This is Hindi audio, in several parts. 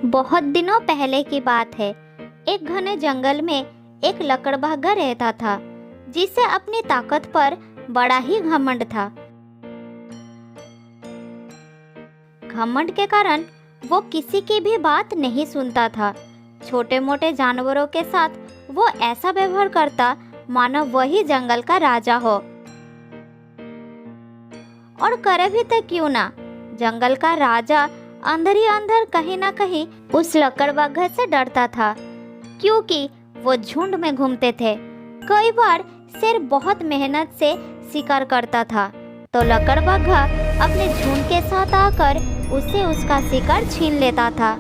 बहुत दिनों पहले की बात है। एक घने जंगल में एक लकड़बग्घा रहता था, जिसे अपनी ताकत पर बड़ा ही घमंड था। घमंड के कारण वो किसी की भी बात नहीं सुनता था। छोटे मोटे जानवरों के साथ वो ऐसा व्यवहार करता मानो वही जंगल का राजा हो। और करे भी तो क्यों ना, जंगल का राजा अंदर ही अंदर कहीं ना कहीं उस लकड़बग्घे से डरता था, क्योंकि वो झुंड में घूमते थे। कई बार शेर बहुत मेहनत से शिकार करता था, तो लकड़बग्घा अपने झुंड के साथ आकर उसे उसका शिकार छीन लेता था।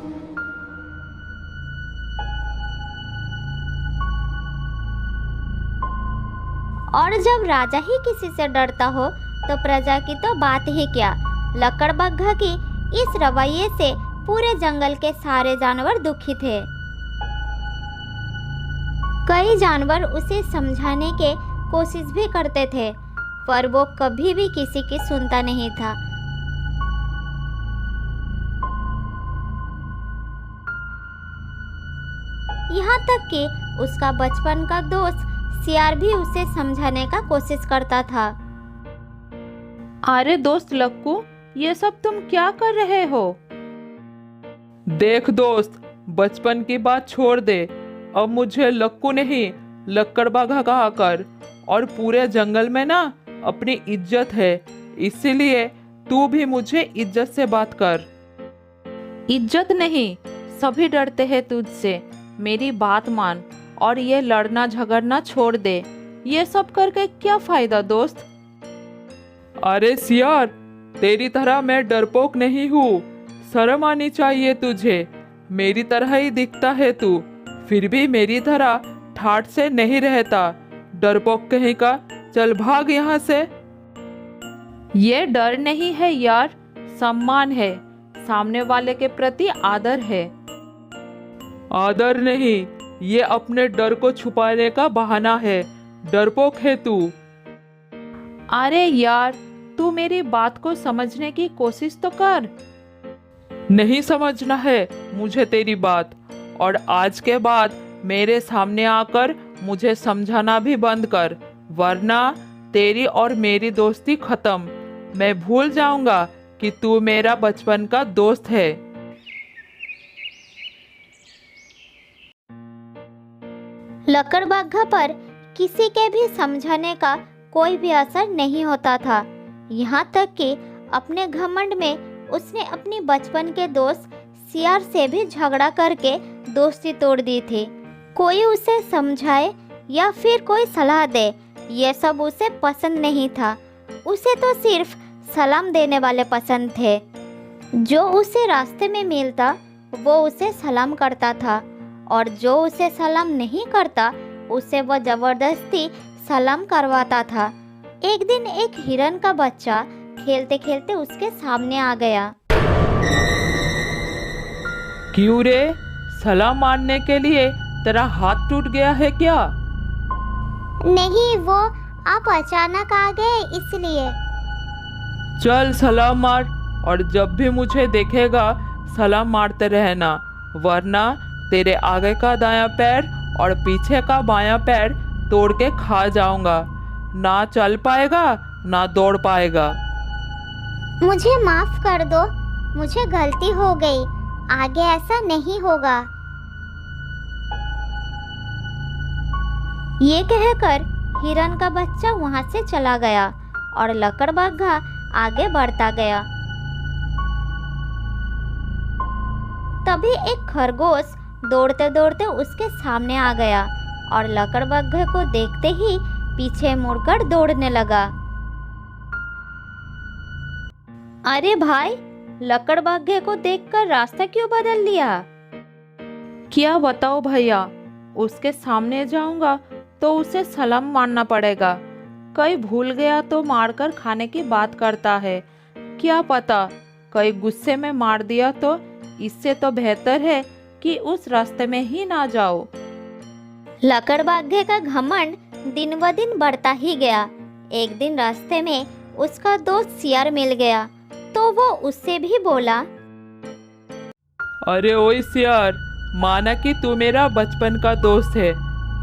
और जब राजा ही किसी से डरता हो तो प्रजा की तो बात ही क्या। लकड़बग्घा की इस रवैये से पूरे जंगल के सारे जानवर दुखी थे। कई जानवर उसे समझाने के कोशिश भी करते थे, पर वो कभी भी किसी की सुनता नहीं था। यहाँ तक कि उसका बचपन का दोस्त सियार भी उसे समझाने का कोशिश करता था। अरे दोस्त लक्कू, ये सब तुम क्या कर रहे हो? देख दोस्त, बचपन की बात छोड़ दे। अब मुझे लक्कू नहीं, लकड़बग्घा कहा कर। और पूरे जंगल में ना अपनी इज्जत है, इसीलिए तू भी मुझे इज्जत से बात कर। इज्जत नहीं, सभी डरते हैं तुझसे। मेरी बात मान और ये लड़ना झगड़ना छोड़ दे। ये सब करके क्या फायदा दोस्त? अरे सियार, तेरी तरह मैं डरपोक नहीं हूँ। शर्म आनी चाहिए तुझे। मेरी तरह ही दिखता है तू, फिर भी मेरी तरह ठाठ से नहीं रहता। डरपोक कहीं का, चल भाग यहाँ से। ये डर नहीं है यार, सम्मान है। सामने वाले के प्रति आदर है। आदर नहीं, ये अपने डर को छुपाने का बहाना है। डरपोक है तू। अरे यार, तू मेरी बात को समझने की कोशिश तो कर। नहीं समझना है मुझे तेरी बात, और आज के बाद मेरे सामने आकर मुझे समझाना भी बंद कर, वरना तेरी और मेरी दोस्ती खत्म। मैं भूल जाऊंगा कि तू मेरा बचपन का दोस्त है। लकड़बग्घा पर किसी के भी समझाने का कोई भी असर नहीं होता था। यहाँ तक कि अपने घमंड में उसने अपनी बचपन के दोस्त सियार से भी झगड़ा करके दोस्ती तोड़ दी थी। कोई उसे समझाए या फिर कोई सलाह दे, ये सब उसे पसंद नहीं था। उसे तो सिर्फ सलाम देने वाले पसंद थे। जो उसे रास्ते में मिलता वो उसे सलाम करता था, और जो उसे सलाम नहीं करता उसे वो जबरदस्ती सलाम करवाता था। एक दिन एक हिरन का बच्चा खेलते खेलते उसके सामने आ गया। क्यों रे, सलाम मारने के लिए तेरा हाथ टूट गया है क्या? नहीं, वो आप अचानक आ गए इसलिए। चल सलाम मार, और जब भी मुझे देखेगा सलाम मारते रहना, वरना तेरे आगे का दायां पैर और पीछे का बायां पैर तोड़ के खा जाऊंगा। ना चल पाएगा ना दौड़ पाएगा। मुझे माफ कर दो, मुझे गलती हो गई, आगे ऐसा नहीं होगा। ये कहकर हिरन का बच्चा वहां से चला गया और लकड़बग्घा आगे बढ़ता गया। तभी एक खरगोश दौड़ते दौड़ते उसके सामने आ गया और लकड़बग्घे को देखते ही पीछे मुड़कर दौड़ने लगा। अरे भाई, लकड़बग्घे को देखकर रास्ता क्यों बदल लिया? क्या बताओ भैया, उसके सामने जाऊंगा तो उसे सलाम मारना पड़ेगा। कहीं भूल गया तो मारकर खाने की बात करता है। क्या पता कहीं गुस्से में मार दिया तो। इससे तो बेहतर है कि उस रास्ते में ही ना जाओ। लकड़बग्घे का घमंड दिन ब दिन बढ़ता ही गया। एक दिन रास्ते में उसका दोस्त सियार मिल गया, तो वो उससे भी बोला, अरे ओए सियार, माना कि तू मेरा बचपन का दोस्त है,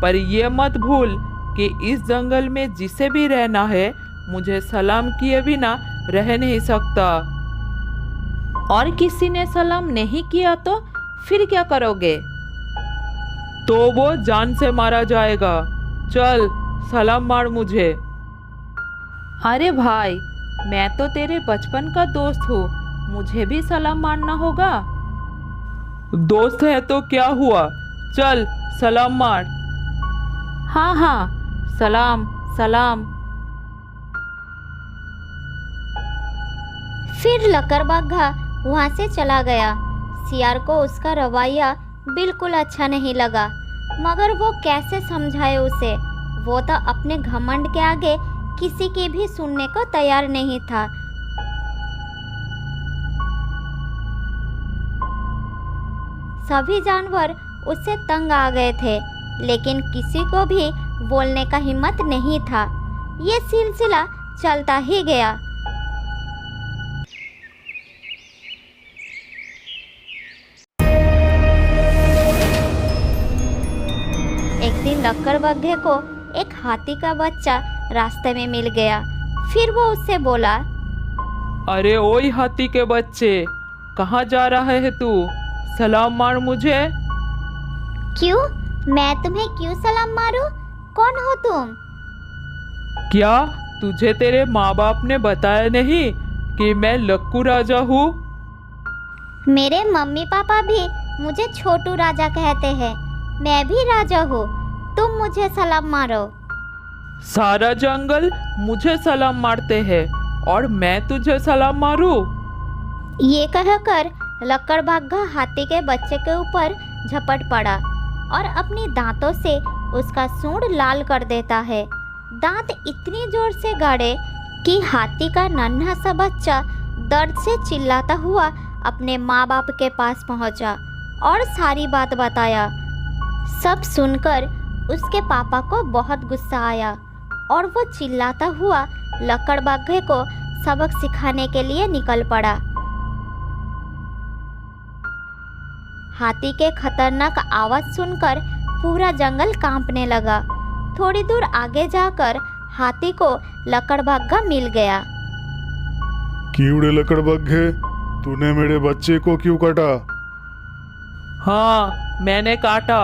पर ये मत भूल कि इस जंगल में जिसे भी रहना है मुझे सलाम किए बिना रह नहीं सकता। और किसी ने सलाम नहीं किया तो फिर क्या करोगे? तो वो जान से मारा जाएगा। चल सलाम मार मुझे। अरे भाई, मैं तो तेरे बचपन का दोस्त हूँ, मुझे भी सलाम मारना होगा। दोस्त है तो क्या हुआ, चल सलाम मार। हाँ हाँ, सलाम सलाम। फिर लकड़बग्घा वहां से चला गया। सियार को उसका रवैया बिल्कुल अच्छा नहीं लगा, मगर वो कैसे समझाए उसे। वो तो अपने घमंड के आगे किसी की भी सुनने को तैयार नहीं था। सभी जानवर उससे तंग आ गए थे, लेकिन किसी को भी बोलने का हिम्मत नहीं था। ये सिलसिला चलता ही गया। एक दिन लकड़बग्घे को एक हाथी का बच्चा रास्ते में मिल गया। फिर वो उससे बोला, अरे ओए हाथी के बच्चे, कहाँ जा रहा है तू? सलाम मार मुझे। क्यों? मैं तुम्हें क्यों सलाम मारूं? कौन हो तुम? क्या तुझे तेरे माँ बाप ने बताया नहीं कि मैं लक्कू राजा हूँ? मेरे मम्मी पापा भी मुझे छोटू राजा कहते हैं। मैं भी राजा हूँ, तुम मुझे सलाम मारो। सारा जंगल मुझे सलाम मारते हैं और मैं तुझे सलाम मारूं? ये कहकर लकड़बग्घा हाथी के बच्चे के ऊपर झपट पड़ा और अपनी दांतों से उसका सूंड लाल कर देता है। दांत इतनी जोर से गाड़े कि हाथी का नन्हा सा बच्चा दर्द से चिल्लाता हुआ अपने माँ बाप के पास पहुंचा और सारी बात बताया। सब सुनकर उसके पापा को बहुत गुस्सा आया और वो चिल्लाता हुआ लकड़बग्घे को सबक सिखाने के लिए निकल पड़ा। हाथी के खतरनाक आवाज सुनकर पूरा जंगल कांपने लगा। थोड़ी दूर आगे जाकर हाथी को लकड़बग्घा मिल गया। कीड़े लकड़बग्घे, तूने मेरे बच्चे को क्यों काटा? हाँ, मैंने काटा।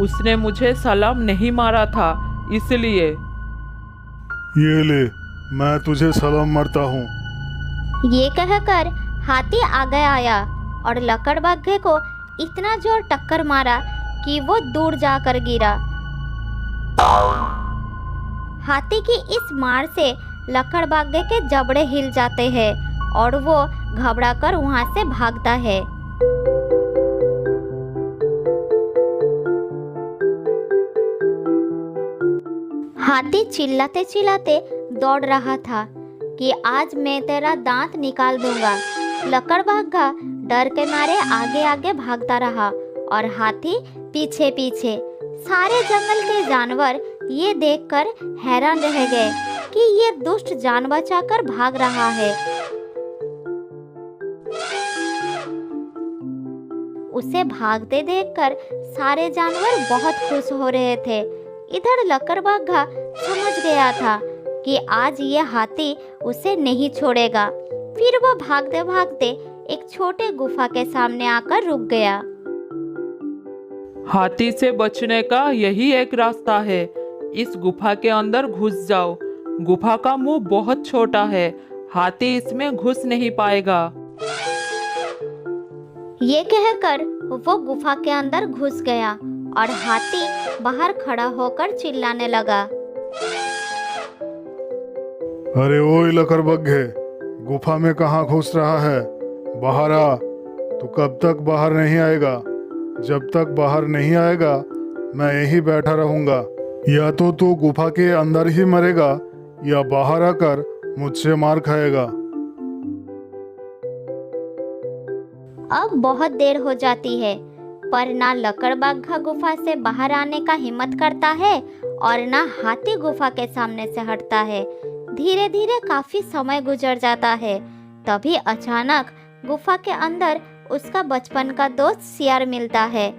उसने मुझे सलाम नहीं मारा था, इसलिए। ये ले, मैं तुझे सलाम मारता हूँ। ये कहकर हाथी आगे आया और लकड़बग्घे को इतना जोर टक्कर मारा कि वो दूर जाकर गिरा। हाथी की इस मार से लकड़बग्घे के जबड़े हिल जाते हैं और वो घबराकर वहां से भागता है। हाथी चिल्लाते चिल्लाते दौड़ रहा था कि आज मैं तेरा दांत निकाल दूंगा। लकड़बग्घा डर के मारे आगे आगे भागता रहा और हाथी पीछे पीछे। सारे जंगल के जानवर ये देखकर हैरान रह गए कि ये दुष्ट जान बचाकर भाग रहा है। उसे भागते देखकर सारे जानवर बहुत खुश हो रहे थे। इधर लकड़बग्घा समझ गया था कि आज ये हाथी उसे नहीं छोड़ेगा। फिर वो भागते भागते एक छोटे गुफा के सामने आकर रुक गया। हाथी से बचने का यही एक रास्ता है। इस गुफा के अंदर घुस जाओ। गुफा का मुंह बहुत छोटा है, हाथी इसमें घुस नहीं पाएगा। ये कहकर वो गुफा के अंदर घुस गया और हाथी बाहर खड़ा होकर चिल्लाने लगा। अरे ओए लकड़बग्घे, गुफा में कहाँ घुस रहा है? बाहर आ। तू कब तक बाहर नहीं आएगा? जब तक बाहर नहीं आएगा मैं यहीं बैठा रहूंगा। या तो तू गुफा के अंदर ही मरेगा या बाहर आकर मुझसे मार खाएगा। अब बहुत देर हो जाती है, पर ना लकड़बग्घा गुफा से बाहर आने का हिम्मत करता है और ना हाथी गुफा के सामने से हटता है। धीरे धीरे काफी समय गुजर जाता है। तभी अचानक गुफा के अंदर उसका बचपन का दोस्त सियार मिलता है।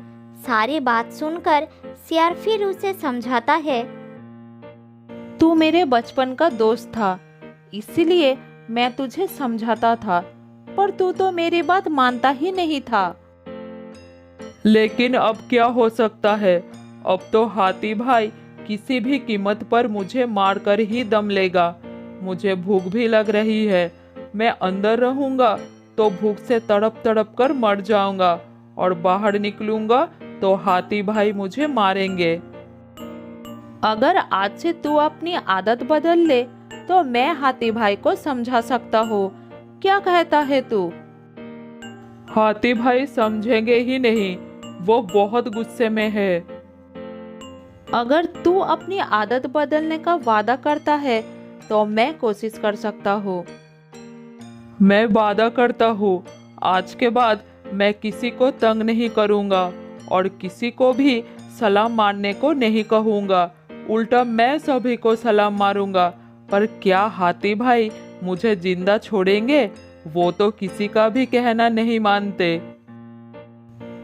सारी बात सुनकर सियार फिर उसे समझाता है। तू मेरे बचपन का दोस्त था, इसीलिए मैं तुझे समझाता था, पर तू तो मेरी बात मानता ही नहीं था। लेकिन अब क्या हो सकता है? अब तो हाथी भाई किसी भी कीमत पर मुझे मारकर ही दम लेगा। मुझे भूख भी लग रही है। मैं अंदर रहूंगा तो भूख से तड़प तड़प कर मर जाऊंगा, और बाहर निकलूंगा तो हाथी भाई मुझे मारेंगे। अगर आज से तू अपनी आदत बदल ले तो मैं हाथी भाई को समझा सकता हूँ। क्या कहता है तू? हाथी भाई समझेंगे ही नहीं, वो बहुत गुस्से में है। अगर तू अपनी आदत बदलने का वादा करता है तो मैं कोशिश कर सकता हूँ। मैं वादा करता हूँ, आज के बाद मैं किसी को तंग नहीं करूँगा और किसी को भी सलाम मारने को नहीं कहूँगा। उल्टा मैं सभी को सलाम मारूंगा। पर क्या हाथी भाई मुझे जिंदा छोड़ेंगे? वो तो किसी का भी कहना नहीं मानते।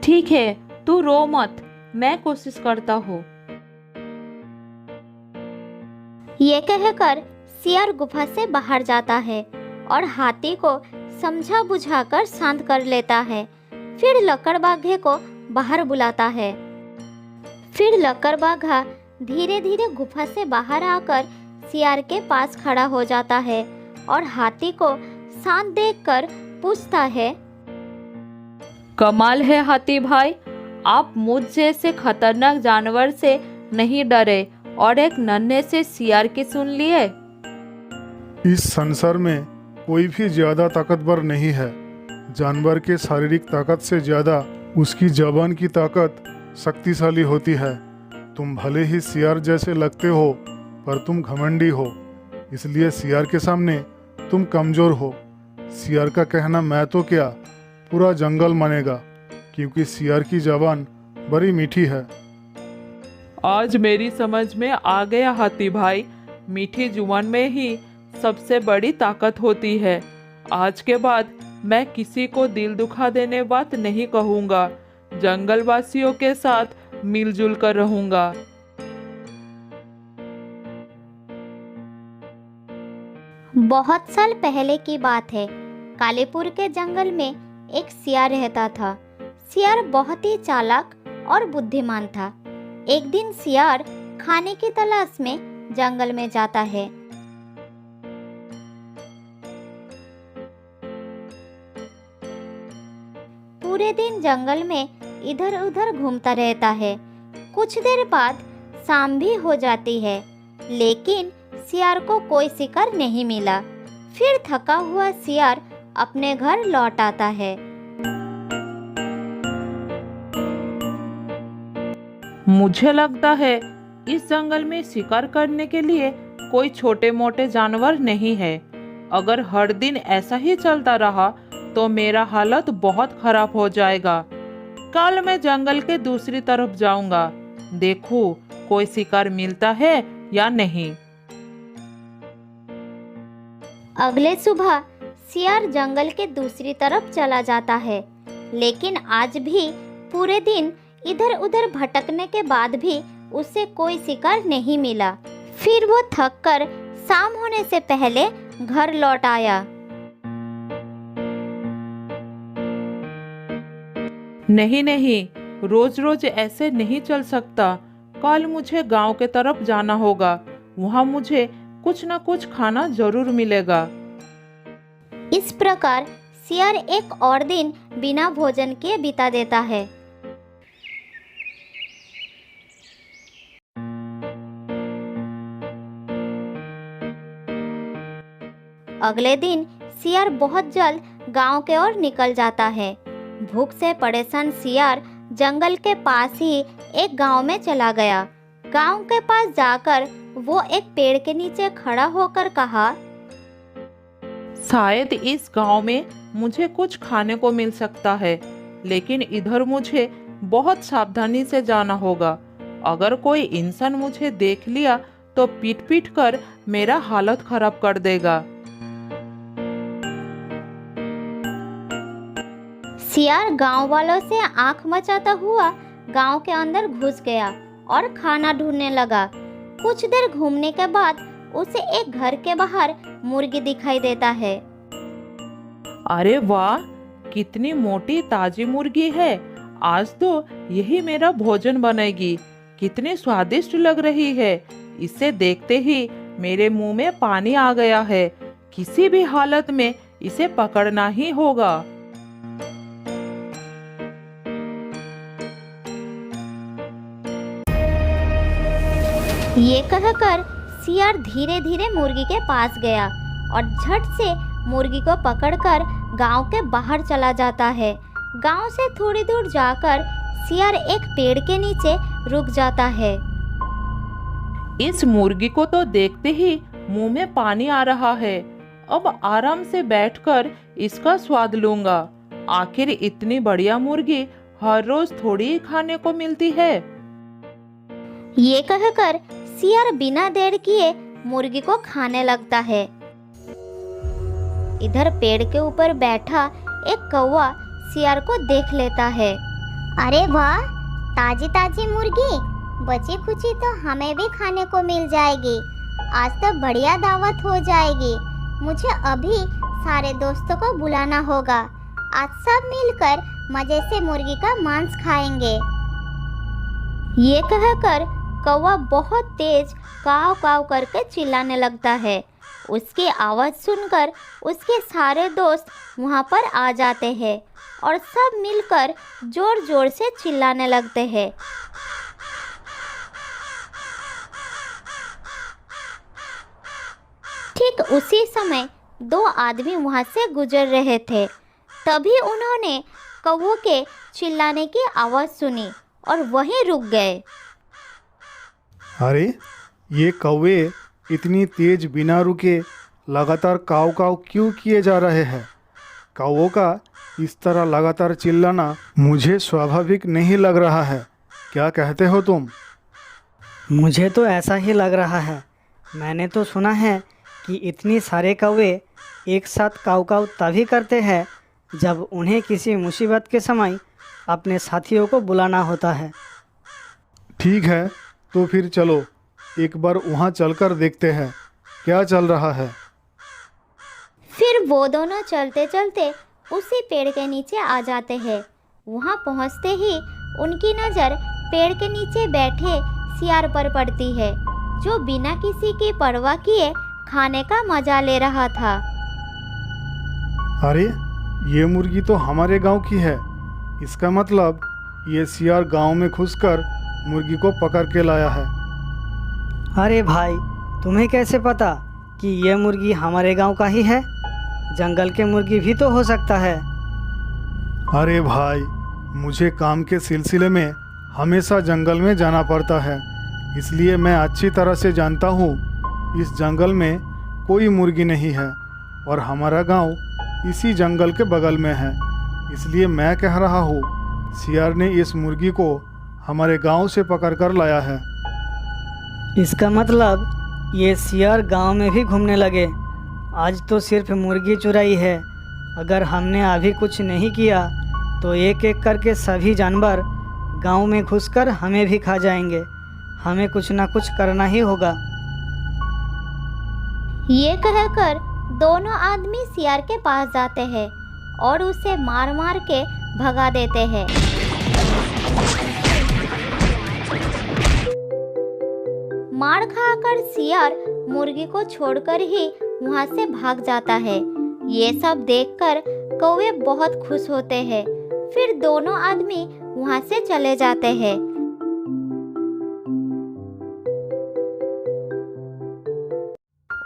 ठीक है, तू रो मत, मैं कोशिश करता हूँ। ये कहकर सियार गुफा से बाहर जाता है और हाथी को समझा बुझाकर शांत कर लेता है। फिर लकड़बाघे को बाहर बुलाता है। फिर लकड़बाघा धीरे धीरे गुफा से बाहर आकर सियार के पास खड़ा हो जाता है और हाथी को शांत देखकर पूछता है। कमाल है हाथी भाई, आप मुझ जैसे खतरनाक जानवर से नहीं डरे और एक नन्हे से सियार की सुन लिए। इस संसार में कोई भी ज्यादा ताकतवर नहीं है। जानवर के शारीरिक ताकत से ज्यादा उसकी जबान की ताकत शक्तिशाली होती है। तुम भले ही सियार जैसे लगते हो, पर तुम घमंडी हो, इसलिए सियार के सामने तुम कमजोर हो। सियार का कहना मैं तो क्या, पूरा जंगल मानेगा, क्योंकि सियार की जबान बड़ी मीठी है। आज मेरी समझ में आ गया हाथी भाई, मीठी जुबान में ही सबसे बड़ी ताकत होती है। आज के बाद मैं किसी को दिल दुखा देने बात नहीं कहूँगा। जंगलवासियों के साथ मिलजुल कर रहूँगा। बहुत साल पहले की बात है। कालीपुर के जंगल में एक सियार रहता था। सियार बहुत ही चालाक और बुद्धिमान था। एक दिन सियार खाने की तलाश में जंगल में जाता है। पूरे दिन जंगल में इधर उधर घूमता रहता है। कुछ देर बाद शाम भी हो जाती है, लेकिन सियार को कोई शिकार नहीं मिला। फिर थका हुआ सियार अपने घर लौट आता है। मुझे लगता है इस जंगल में शिकार करने के लिए कोई छोटे मोटे जानवर नहीं है। अगर हर दिन ऐसा ही चलता रहा तो मेरा हालत बहुत खराब हो जाएगा। कल मैं जंगल के दूसरी तरफ जाऊंगा, देखूं कोई शिकार मिलता है या नहीं। अगले सुबह सियार जंगल के दूसरी तरफ चला जाता है, लेकिन आज भी पूरे दिन इधर उधर भटकने के बाद भी उसे कोई शिकार नहीं मिला। फिर वो थक कर शाम होने से पहले घर लौट आया। नहीं नहीं, रोज रोज ऐसे नहीं चल सकता। कल मुझे गांव के तरफ जाना होगा, वहां मुझे कुछ न कुछ खाना जरूर मिलेगा। इस प्रकार सियार एक और दिन बिना भोजन के बिता देता है। अगले दिन सियार बहुत जल्द गांव के ओर निकल जाता है। भूख से परेशान सियार जंगल के पास ही एक गांव में चला गया। गांव के पास जाकर वो एक पेड़ के नीचे खड़ा होकर कहा, शायद इस गांव में मुझे कुछ खाने को मिल सकता है, लेकिन इधर मुझे बहुत सावधानी से जाना होगा। अगर कोई इंसान मुझे देख लिया तो पीट पीट कर मेरा हालत खराब कर देगा। सियार गांव वालों से आंख मचाता हुआ गांव के अंदर घुस गया और खाना ढूंढने लगा। कुछ देर घूमने के बाद उसे एक घर के बाहर मुर्गी दिखाई देता है। अरे वाह, कितनी मोटी ताजी मुर्गी है। आज तो यही मेरा भोजन बनेगी। कितनी स्वादिष्ट लग रही है। इसे देखते ही मेरे मुंह में पानी आ गया है। किसी भी हालत में इसे पकड़ना ही होगा। ये कहकर सियार धीरे धीरे मुर्गी के पास गया और झट से मुर्गी को पकड़कर गांव के बाहर चला जाता है। गांव से थोड़ी दूर जाकर सियार एक पेड़ के नीचे रुक जाता है। इस मुर्गी को तो देखते ही मुंह में पानी आ रहा है। अब आराम से बैठकर इसका स्वाद लूंगा। आखिर इतनी बढ़िया मुर्गी हर रोज थोड़ी ही खाने को मिलती है। ये कहकर सियार बिना देर किए मुर्गी को खाने लगता है। इधर पेड़ के ऊपर बैठा एक कौवा सियार को देख लेता है। अरे वाह, ताजी ताजी मुर्गी, बची खुची तो हमें भी खाने को मिल जाएगी। आज तो बढ़िया दावत हो जाएगी। मुझे अभी सारे दोस्तों को बुलाना होगा। आज सब मिलकर मजे से मुर्गी का मांस खाएंगे। ये कहकर कौवा बहुत तेज काव काव करके चिल्लाने लगता है। उसकी आवाज़ सुनकर उसके सारे दोस्त वहाँ पर आ जाते हैं और सब मिलकर जोर जोर से चिल्लाने लगते हैं। ठीक उसी समय दो आदमी वहाँ से गुजर रहे थे। तभी उन्होंने कौवे के चिल्लाने की आवाज़ सुनी और वहीं रुक गए। अरे, ये कौवे इतनी तेज बिना रुके लगातार काव काव क्यों किए जा रहे हैं? कौवों का इस तरह लगातार चिल्लाना मुझे स्वाभाविक नहीं लग रहा है। क्या कहते हो तुम? मुझे तो ऐसा ही लग रहा है। मैंने तो सुना है कि इतनी सारे कौवे एक साथ काव काव तभी करते हैं जब उन्हें किसी मुसीबत के समय अपने साथियों को बुलाना होता है। ठीक है, तो फिर चलो एक बार वहाँ चलकर देखते हैं क्या चल रहा है। फिर वो दोनों चलते चलते उसी पेड़ के नीचे आ जाते हैं। वहाँ पहुँचते ही उनकी नज़र पेड़ के नीचे बैठे सियार पर पड़ती है, जो बिना किसी की परवाह किए खाने का मजा ले रहा था। अरे, ये मुर्गी तो हमारे गांव की है। इसका मतलब ये सियार गांव में घुसकर मुर्गी को पकड़ के लाया है। अरे भाई, तुम्हें कैसे पता कि ये मुर्गी हमारे गांव का ही है? जंगल के मुर्गी भी तो हो सकता है। अरे भाई, मुझे काम के सिलसिले में हमेशा जंगल में जाना पड़ता है, इसलिए मैं अच्छी तरह से जानता हूँ इस जंगल में कोई मुर्गी नहीं है और हमारा गांव इसी जंगल के बगल में है। इसलिए मैं कह रहा हूँ सियार ने इस मुर्गी को हमारे गांव से पकड़ कर लाया है। इसका मतलब ये सियार गांव में भी घूमने लगे। आज तो सिर्फ मुर्गी चुराई है। अगर हमने अभी कुछ नहीं किया तो एक एक करके सभी जानवर गांव में घुसकर हमें भी खा जाएंगे। हमें कुछ ना कुछ करना ही होगा। ये कहकर दोनों आदमी सियार के पास जाते हैं और उसे मार मार के भगा देते हैं। मार खाकर सियार मुर्गी को छोड़कर ही वहाँ से भाग जाता है। ये सब देखकर कौवे बहुत खुश होते हैं। फिर दोनों आदमी वहाँ से चले जाते हैं।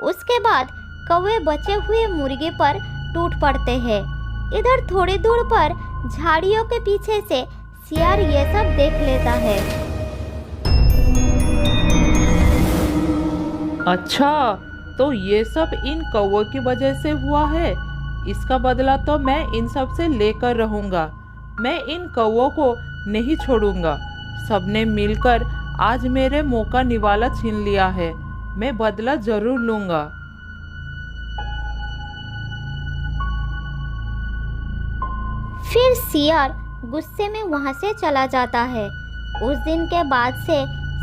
उसके बाद कौवे बचे हुए मुर्गी पर टूट पड़ते हैं। इधर थोड़ी दूर पर झाड़ियों के पीछे से सियार ये सब देख लेता है। अच्छा, तो ये सब इन कौवों की वजह से हुआ है। इसका बदला तो मैं इन सब से लेकर रहूँगा। मैं इन कौवों को नहीं छोड़ूंगा। सबने मिलकर आज मेरे मौका निवाला छीन लिया है। मैं बदला जरूर लूँगा। फिर सियार गुस्से में वहाँ से चला जाता है। उस दिन के बाद से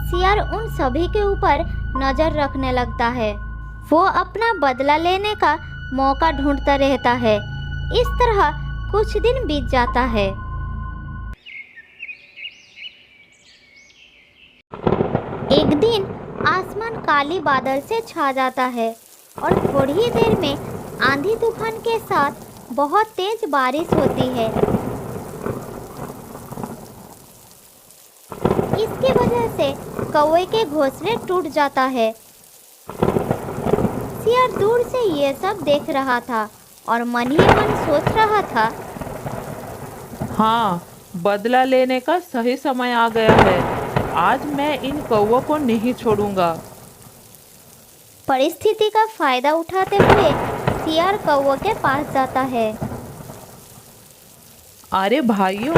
सियार उन सभी के ऊपर नजर रखने लगता है। वो अपना बदला लेने का मौका ढूंढता रहता है। इस तरह कुछ दिन बीत जाता है। एक दिन आसमान काली बादल से छा जाता है और थोड़ी ही देर में आंधी तूफान के साथ बहुत तेज बारिश होती है। इसकी वजह से कौवे के घोंसले टूट जाता है। सियार दूर से ये सब देख रहा था और मन ही मन सोच रहा था, हाँ, बदला लेने का सही समय आ गया है। आज मैं इन कौवों को नहीं छोड़ूंगा। परिस्थिति का फायदा उठाते हुए सियार कौवों के पास जाता है। अरे भाइयों,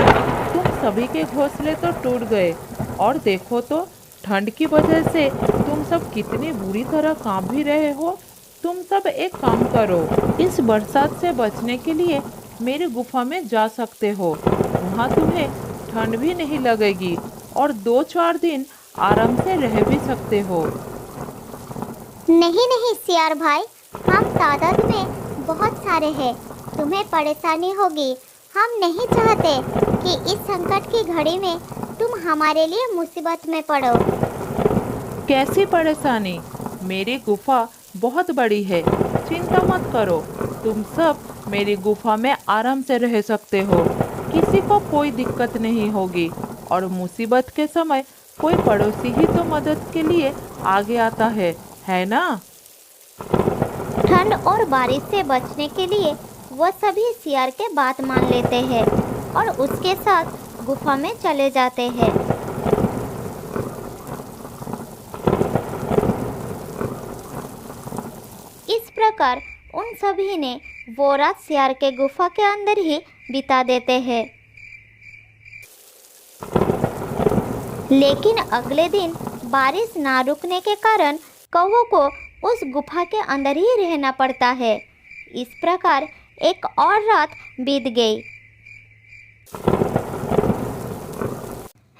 तुम सभी के घोंसले तो टूट गए और देखो तो ठंड की वजह से तुम सब कितनी बुरी तरह कांप भी रहे हो। तुम सब एक काम करो, इस बरसात से बचने के लिए मेरी गुफा में जा सकते हो। वहाँ तुम्हें ठंड भी नहीं लगेगी और 2-4 दिन आराम से रह भी सकते हो। नहीं नहीं सियार भाई, हम तादाद में बहुत सारे हैं, तुम्हें परेशानी होगी। हम नहीं चाहते कि इस संकट की घड़ी में तुम हमारे लिए मुसीबत में पड़ो। कैसी परेशानी? मेरी गुफा बहुत बड़ी है, चिंता मत करो। तुम सब मेरी गुफा में आराम से रह सकते हो। किसी को कोई दिक्कत नहीं होगी और मुसीबत के समय कोई पड़ोसी ही तो मदद के लिए आगे आता है ना? ठंड और बारिश से बचने के लिए वो सभी सियार के बात मान लेते हैं और उसके साथ गुफा में चले जाते हैं। इस प्रकार उन सभी ने वो रात सियार के गुफा के अंदर ही बिता देते हैं। लेकिन अगले दिन बारिश ना रुकने के कारण कौवों को उस गुफा के अंदर ही रहना पड़ता है। इस प्रकार एक और रात बीत गई।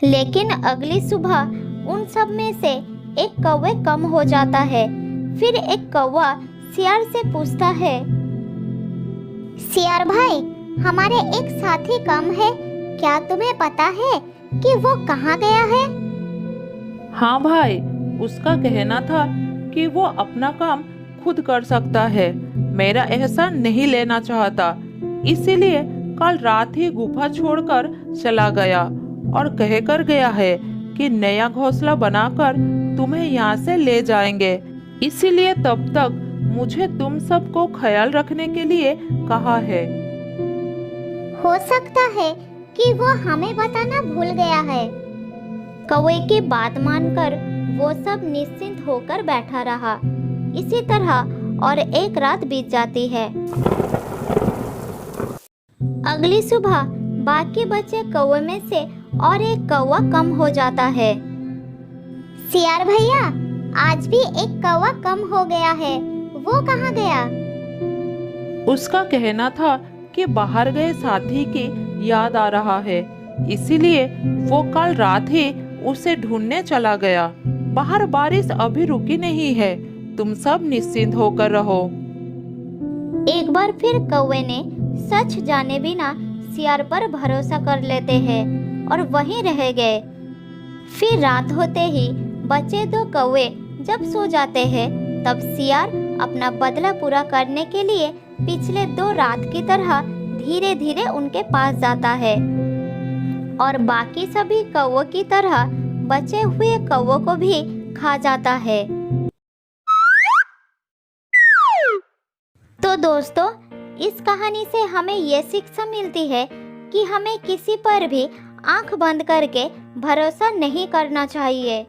लेकिन अगली सुबह उन सब में से एक कौवे कम हो जाता है। फिर एक कौवा सियार से पूछता है, सियार भाई, हमारे एक साथी कम है, क्या तुम्हें पता है कि वो कहाँ गया है? हाँ भाई, उसका कहना था कि वो अपना काम खुद कर सकता है। मेरा एहसान नहीं लेना चाहता, इसीलिए कल रात ही गुफा छोड़कर चला गया और कहकर गया है कि नया घोंसला बनाकर तुम्हें यहाँ से ले जाएंगे। इसीलिए तब तक मुझे तुम सबको ख्याल रखने के लिए कहा है। हो सकता है कि वो हमें बताना भूल गया है। कौवे की बात मानकर वो सब निश्चिंत होकर बैठा रहा। इसी तरह और एक रात बीत जाती है। अगली सुबह बाकी बचे कौवे में से और एक कौवा कम हो जाता है। सियार भैया, आज भी एक कौवा कम हो गया है, वो कहाँ गया? उसका कहना था कि बाहर गए साथी की याद आ रहा है, इसीलिए वो कल रात ही उसे ढूंढने चला गया। बाहर बारिश अभी रुकी नहीं है, तुम सब निश्चिंत होकर रहो। एक बार फिर कौवे ने सच जाने बिना सियार पर भरोसा कर लेते हैं और वहीं रह गए। फिर रात होते ही बचे 2 कौवे जब सो जाते हैं, तब सियार अपना बदला पूरा करने के लिए पिछले 2 रात की तरह धीरे धीरे उनके पास जाता है और बाकी सभी कौवों की तरह बचे हुए कौवों को भी खा जाता है। तो दोस्तों, इस कहानी से हमें ये शिक्षा मिलती है कि हमें किसी पर भी आंख बंद करके भरोसा नहीं करना चाहिए।